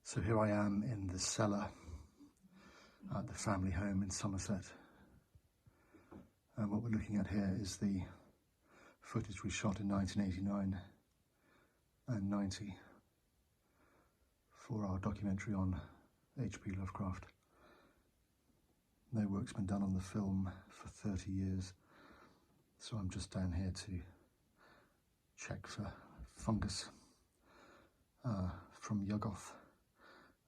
So here I am in the cellar at the family home in Somerset. And what we're looking at here is the footage we shot in 1989 and 90 for our documentary on H.P. Lovecraft. No work's been done on the film for 30 years, so I'm just down here to check for fungus from Yuggoth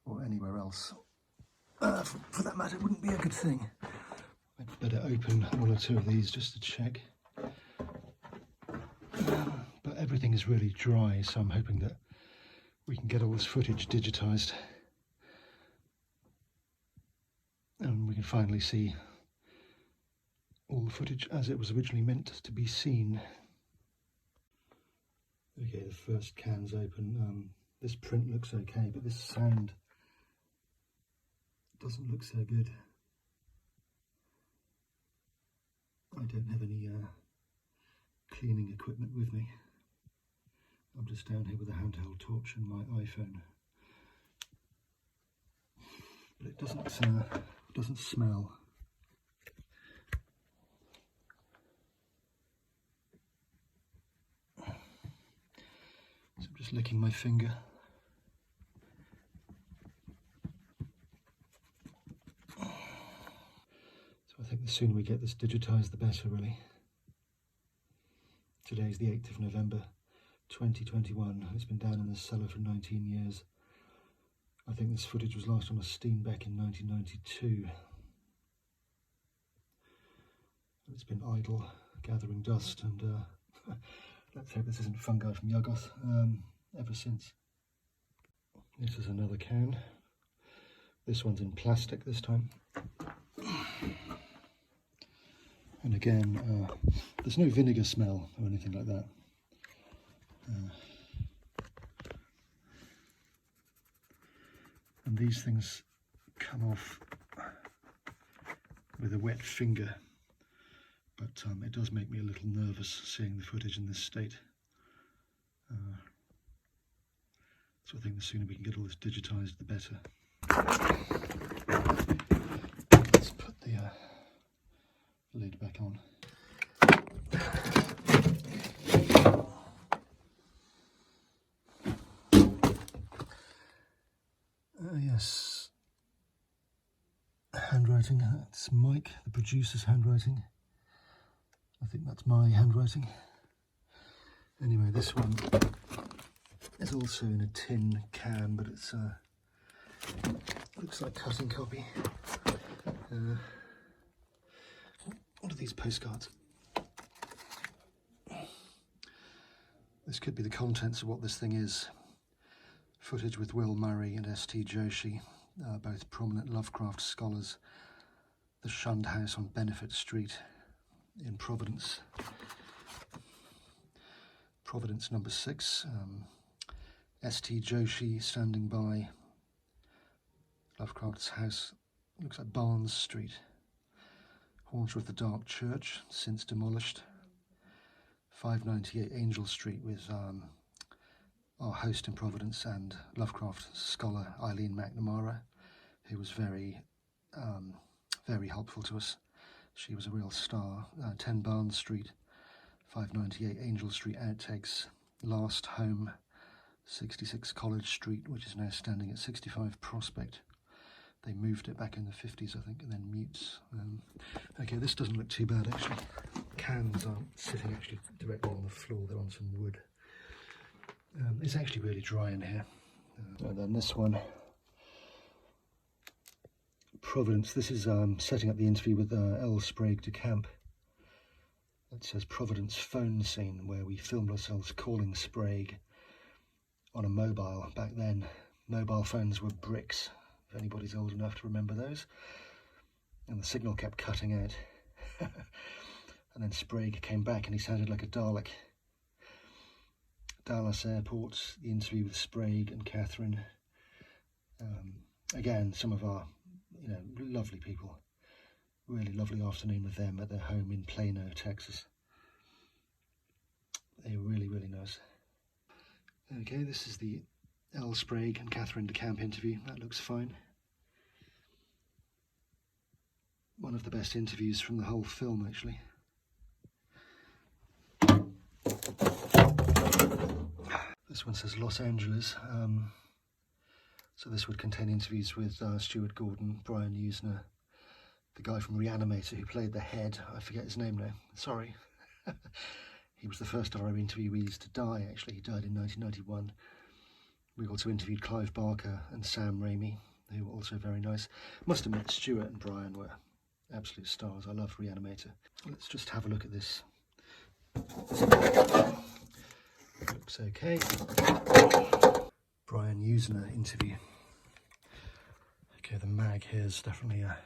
or anywhere else. For that matter, it wouldn't be a good thing. I'd better open one or two of these just to check. But everything is really dry, so I'm hoping that we can get all this footage digitised and we can finally see all the footage as it was originally meant to be seen. Okay, the first can's open. This print looks okay, but this sound doesn't look so good. I don't have any cleaning equipment with me. I'm just down here with a handheld torch and my iPhone. But it doesn't smell. So I'm just licking my finger. So I think the sooner we get this digitised, the better, really. Today's the 8th of November 2021. It's been down in the cellar for 19 years. I think this footage was last on a Steenbeck in 1992. It's been idle, gathering dust, and let's hope this isn't fungi from Yuggoth ever since. This is another can. This one's in plastic this time. And again, there's no vinegar smell or anything like that. And these things come off with a wet finger, but it does make me a little nervous seeing the footage in this state. So I think the sooner we can get all this digitised, the better. Let's put the lid back on. Yes, handwriting. That's Mike, the producer's handwriting. I think that's my handwriting. Anyway, this one is also in a tin can, but it's looks like cutting copy. What are these postcards? This could be the contents of what this thing is. Footage with Will Murray and S.T. Joshi, both prominent Lovecraft scholars. The shunned house on Benefit Street in Providence. Providence number 6. S.T. Joshi standing by. Lovecraft's house looks like Barnes Street. Haunter of the Dark Church, since demolished. 598 Angel Street with our host in Providence and Lovecraft scholar Eileen McNamara, who was very helpful to us. She was a real star. 10 Barnes Street, 598 Angel Street outtakes. Last home, 66 College Street, which is now standing at 65 Prospect. They moved it back in the 50s, I think, and then mutes. Okay, this doesn't look too bad, actually. Cans aren't sitting actually directly on the floor, they're on some wood. It's actually really dry in here. And then this one, Providence. This is setting up the interview with Sprague De Camp. It says Providence phone scene, where we filmed ourselves calling Sprague on a mobile. Back then, mobile phones were bricks, if anybody's old enough to remember those. And the signal kept cutting out. And then Sprague came back and he sounded like a Dalek. Dallas Airport, the interview with Sprague and Catherine. Again, some of our, lovely people. Really lovely afternoon with them at their home in Plano, Texas. They were really, really nice. Okay, this is the Sprague and Sprague De Camp interview. That looks fine. One of the best interviews from the whole film, actually. This one says Los Angeles. So this would contain interviews with Stuart Gordon, Brian Yuzna, the guy from Reanimator who played the head. I forget his name now. Sorry. He was the first of our interviewees to die, actually. He died in 1991. We also interviewed Clive Barker and Sam Raimi, who were also very nice. Must admit, Stuart and Brian were absolute stars. I love Reanimator. Let's just have a look at this. Looks okay. Brian Yuzna interview. Okay, the mag here is definitely a...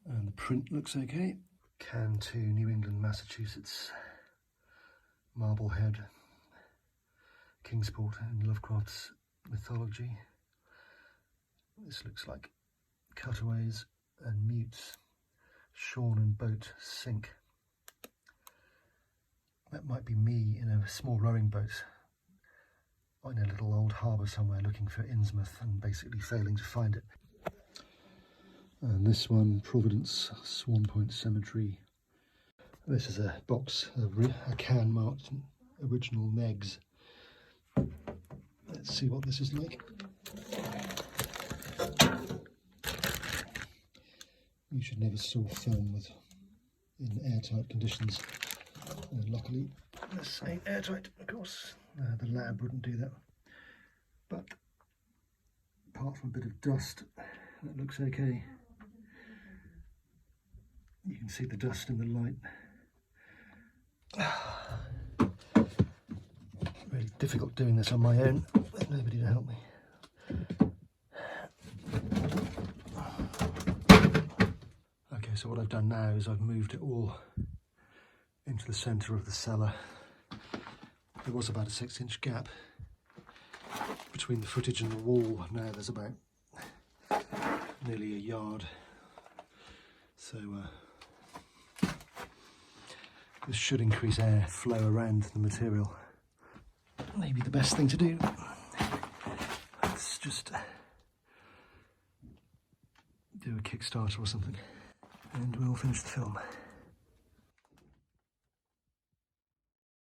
And the print looks okay. Can 2, New England, Massachusetts. Marblehead, Kingsport in Lovecraft's mythology. This looks like cutaways and mutes. Shorn and boat sink. That might be me in a small rowing boat in a little old harbour somewhere looking for Innsmouth and basically failing to find it. And this one, Providence, Swan Point Cemetery. This is a box, a can marked original Megs. Let's see what this is like. You should never store film in airtight conditions. Luckily, this ain't airtight, of course. The lab wouldn't do that. But apart from a bit of dust, that looks okay. You can see the dust in the light. Really difficult doing this on my own with nobody to help me. Okay, so what I've done now is I've moved it all into the centre of the cellar. There was about a 6-inch gap between the footage and the wall. Now there's about nearly a yard. So this should increase air flow around the material. Maybe the best thing to do. Let's just do a Kickstarter or something, and we'll finish the film.